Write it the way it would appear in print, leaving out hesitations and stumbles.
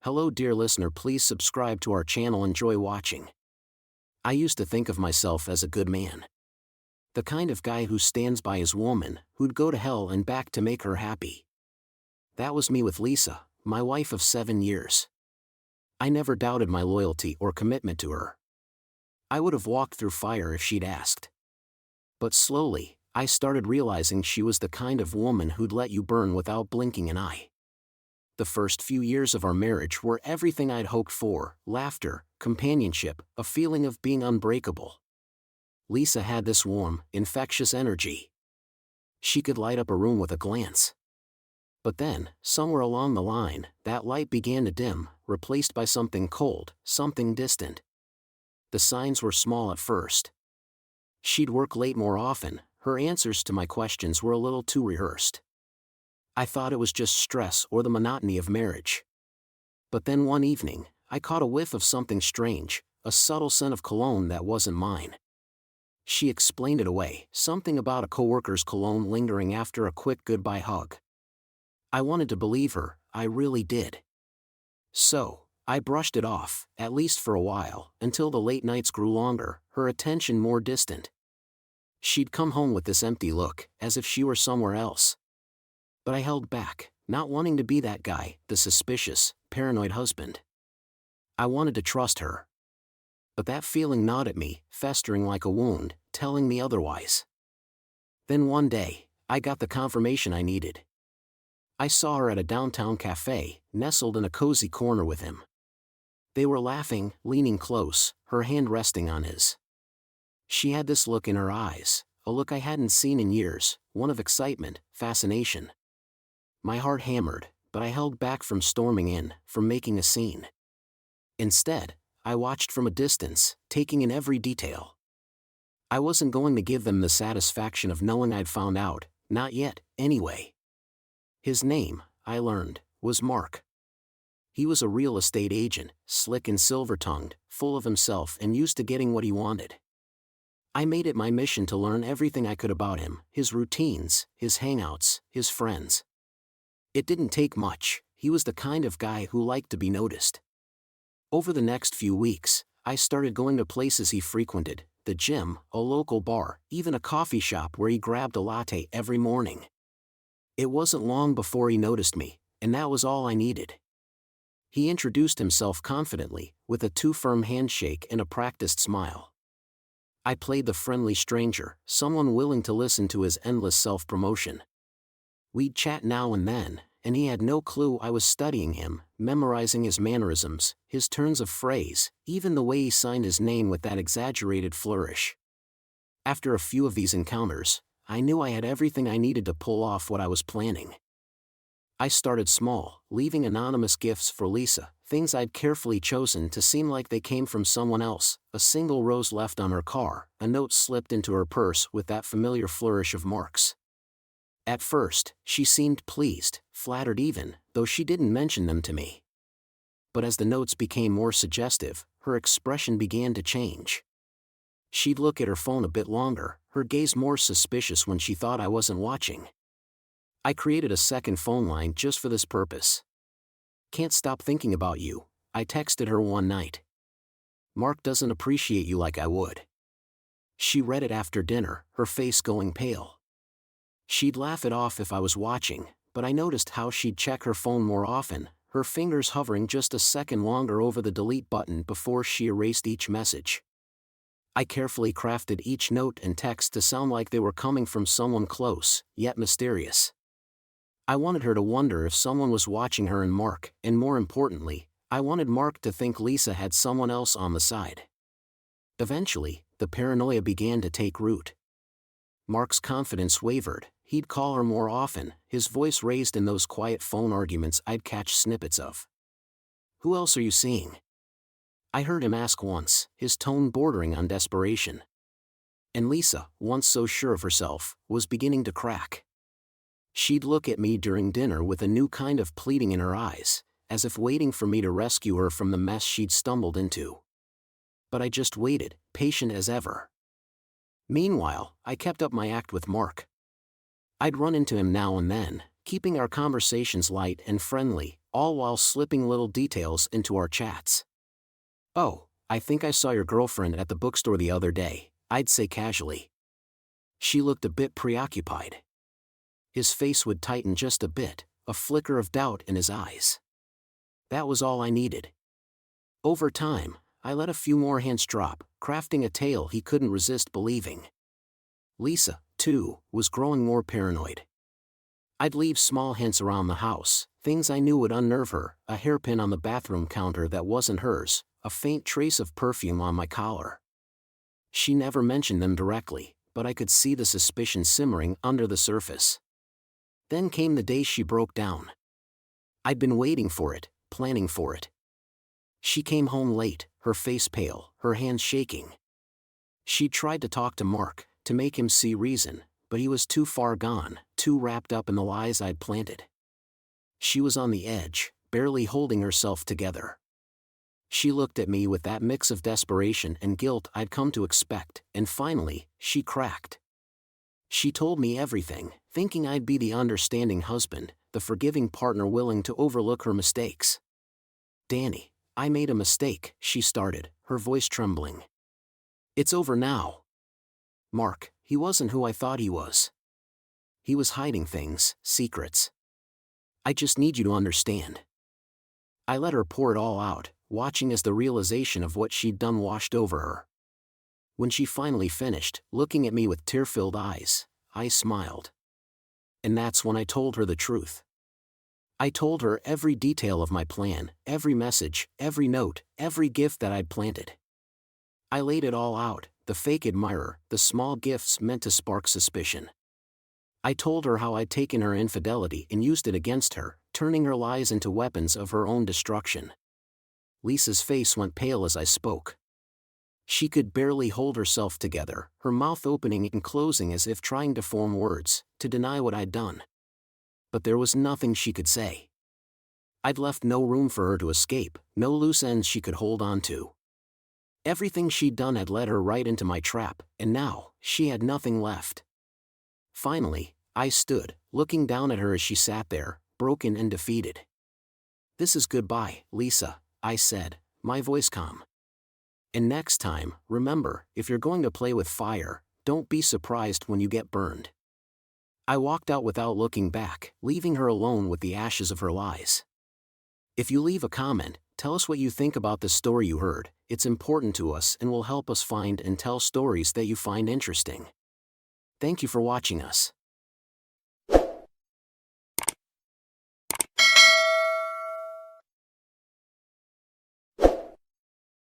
Hello dear listener, please subscribe to our channel. Enjoy watching. I used to think of myself as a good man. The kind of guy who stands by his woman, who'd go to hell and back to make her happy. That was me with Lisa, my wife of 7 years. I never doubted my loyalty or commitment to her. I would have walked through fire if she'd asked. But slowly, I started realizing she was the kind of woman who'd let you burn without blinking an eye. The first few years of our marriage were everything I'd hoped for: laughter, companionship, a feeling of being unbreakable. Lisa had this warm, infectious energy. She could light up a room with a glance. But then, somewhere along the line, that light began to dim, replaced by something cold, something distant. The signs were small at first. She'd work late more often, her answers to my questions were a little too rehearsed. I thought it was just stress or the monotony of marriage. But then one evening, I caught a whiff of something strange, a subtle scent of cologne that wasn't mine. She explained it away, something about a coworker's cologne lingering after a quick goodbye hug. I wanted to believe her, I really did. So, I brushed it off, at least for a while, until the late nights grew longer, her attention more distant. She'd come home with this empty look, as if she were somewhere else. But I held back, not wanting to be that guy, the suspicious, paranoid husband. I wanted to trust her. But that feeling gnawed at me, festering like a wound, telling me otherwise. Then one day, I got the confirmation I needed. I saw her at a downtown cafe, nestled in a cozy corner with him. They were laughing, leaning close, her hand resting on his. She had this look in her eyes, a look I hadn't seen in years, one of excitement, fascination. My heart hammered, but I held back from storming in, from making a scene. Instead, I watched from a distance, taking in every detail. I wasn't going to give them the satisfaction of knowing I'd found out, not yet, anyway. His name, I learned, was Mark. He was a real estate agent, slick and silver-tongued, full of himself and used to getting what he wanted. I made it my mission to learn everything I could about him, his routines, his hangouts, his friends. It didn't take much, he was the kind of guy who liked to be noticed. Over the next few weeks, I started going to places he frequented, the gym, a local bar, even a coffee shop where he grabbed a latte every morning. It wasn't long before he noticed me, and that was all I needed. He introduced himself confidently, with a too-firm handshake and a practiced smile. I played the friendly stranger, someone willing to listen to his endless self-promotion. We'd chat now and then, and he had no clue I was studying him, memorizing his mannerisms, his turns of phrase, even the way he signed his name with that exaggerated flourish. After a few of these encounters, I knew I had everything I needed to pull off what I was planning. I started small, leaving anonymous gifts for Lisa, things I'd carefully chosen to seem like they came from someone else, a single rose left on her car, a note slipped into her purse with that familiar flourish of Mark's. At first, she seemed pleased, flattered even, though she didn't mention them to me. But as the notes became more suggestive, her expression began to change. She'd look at her phone a bit longer, her gaze more suspicious when she thought I wasn't watching. I created a second phone line just for this purpose. "Can't stop thinking about you," I texted her one night. "Mark doesn't appreciate you like I would." She read it after dinner, her face going pale. She'd laugh it off if I was watching, but I noticed how she'd check her phone more often, her fingers hovering just a second longer over the delete button before she erased each message. I carefully crafted each note and text to sound like they were coming from someone close, yet mysterious. I wanted her to wonder if someone was watching her and Mark, and more importantly, I wanted Mark to think Lisa had someone else on the side. Eventually, the paranoia began to take root. Mark's confidence wavered, he'd call her more often, his voice raised in those quiet phone arguments I'd catch snippets of. "Who else are you seeing?" I heard him ask once, his tone bordering on desperation. And Lisa, once so sure of herself, was beginning to crack. She'd look at me during dinner with a new kind of pleading in her eyes, as if waiting for me to rescue her from the mess she'd stumbled into. But I just waited, patient as ever. Meanwhile, I kept up my act with Mark. I'd run into him now and then, keeping our conversations light and friendly, all while slipping little details into our chats. "Oh, I think I saw your girlfriend at the bookstore the other day," I'd say casually. She looked a bit preoccupied. His face would tighten just a bit, a flicker of doubt in his eyes. That was all I needed. Over time, I let a few more hints drop, crafting a tale he couldn't resist believing. Lisa, too, was growing more paranoid. I'd leave small hints around the house, things I knew would unnerve her: a hairpin on the bathroom counter that wasn't hers, a faint trace of perfume on my collar. She never mentioned them directly, but I could see the suspicion simmering under the surface. Then came the day she broke down. I'd been waiting for it, planning for it. She came home late, her face pale, her hands shaking. She tried to talk to Mark, to make him see reason, but he was too far gone, too wrapped up in the lies I'd planted. She was on the edge, barely holding herself together. She looked at me with that mix of desperation and guilt I'd come to expect, and finally, she cracked. She told me everything, thinking I'd be the understanding husband, the forgiving partner willing to overlook her mistakes. "Danny, I made a mistake," she started, her voice trembling. "It's over now. Mark, he wasn't who I thought he was. He was hiding things, secrets. I just need you to understand." I let her pour it all out, watching as the realization of what she'd done washed over her. When she finally finished, looking at me with tear-filled eyes, I smiled. And that's when I told her the truth. I told her every detail of my plan, every message, every note, every gift that I'd planted. I laid it all out, the fake admirer, the small gifts meant to spark suspicion. I told her how I'd taken her infidelity and used it against her, turning her lies into weapons of her own destruction. Lisa's face went pale as I spoke. She could barely hold herself together, her mouth opening and closing as if trying to form words, to deny what I'd done. But there was nothing she could say. I'd left no room for her to escape, no loose ends she could hold on to. Everything she'd done had led her right into my trap, and now, she had nothing left. Finally, I stood, looking down at her as she sat there, broken and defeated. "This is goodbye, Lisa," I said, my voice calm. "And next time, remember, if you're going to play with fire, don't be surprised when you get burned." I walked out without looking back, leaving her alone with the ashes of her lies. If you leave a comment, tell us what you think about the story you heard. It's important to us and will help us find and tell stories that you find interesting. Thank you for watching us.